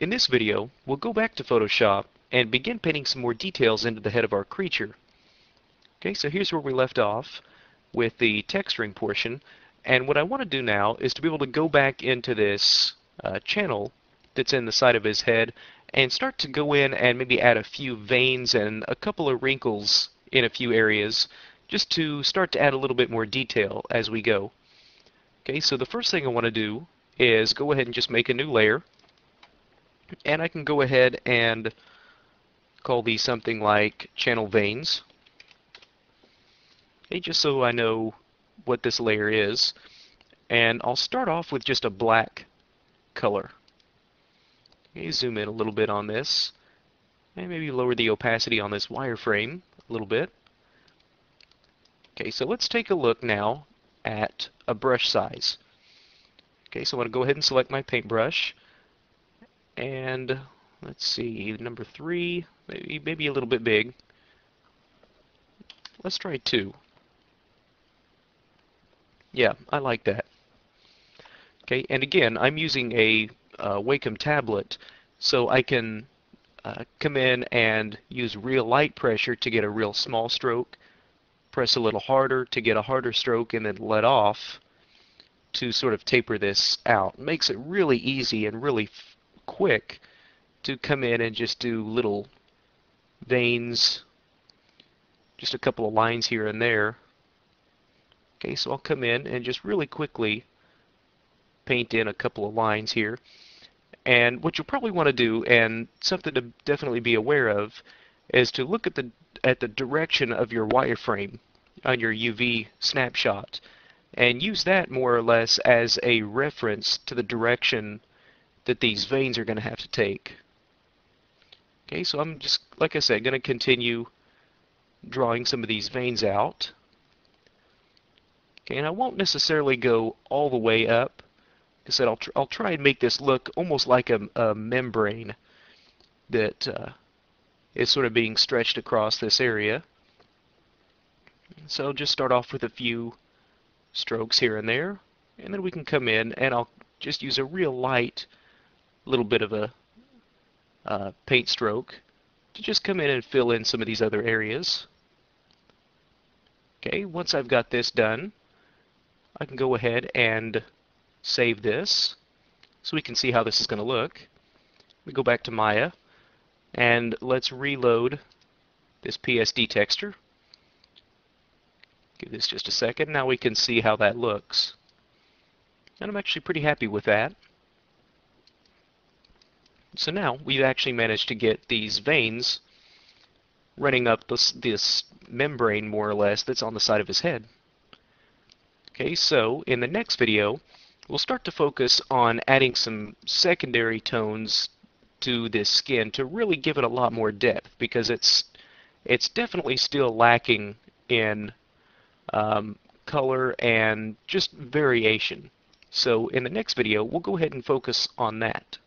In this video, we'll go back to Photoshop and begin painting some more details into the head of our creature. Okay, so here's where we left off with the texturing portion, and what I want to do now is to be able to go back into this channel that's in the side of his head and start to go in and maybe add a few veins and a couple of wrinkles in a few areas just to start to add a little bit more detail as we go. Okay, so the first thing I want to do is go ahead and just make a new layer, and I can go ahead and call these something like channel veins. Okay, just so I know what this layer is, and I'll start off with just a black color. Okay, zoom in a little bit on this, and maybe lower the opacity on this wireframe a little bit. Okay, so let's take a look now at a brush size. Okay, so I want to go ahead and select my paintbrush, and let's see, number 3, maybe a little bit big. Let's try 2. Yeah, I like that. Okay, and again, I'm using a Wacom tablet, so I can come in and use real light pressure to get a real small stroke, press a little harder to get a harder stroke, and then let off to sort of taper this out. It makes it really easy and really quick to come in and just do little veins, just a couple of lines here and there. Okay, so I'll come in and just really quickly paint in a couple of lines here. And what you'll probably want to do, and something to definitely be aware of, is to look at the direction of your wireframe on your UV snapshot, and use that more or less as a reference to the direction that these veins are going to have to take. Okay, so I'm just, like I said, going to continue drawing some of these veins out. Okay, and I won't necessarily go all the way up. Like I said, I'll try and make this look almost like a membrane that is sort of being stretched across this area. So I'll just start off with a few strokes here and there, and then we can come in and I'll just use a real light little bit of a paint stroke to just come in and fill in some of these other areas. Okay, once I've got this done, I can go ahead and save this so we can see how this is going to look. We go back to Maya and let's reload this PSD texture. Give this just a second. Now we can see how that looks. And I'm actually pretty happy with that. So now we've actually managed to get these veins running up this membrane, more or less, that's on the side of his head. Okay, so in the next video, we'll start to focus on adding some secondary tones to this skin to really give it a lot more depth, because it's definitely still lacking in color and just variation. So in the next video, we'll go ahead and focus on that.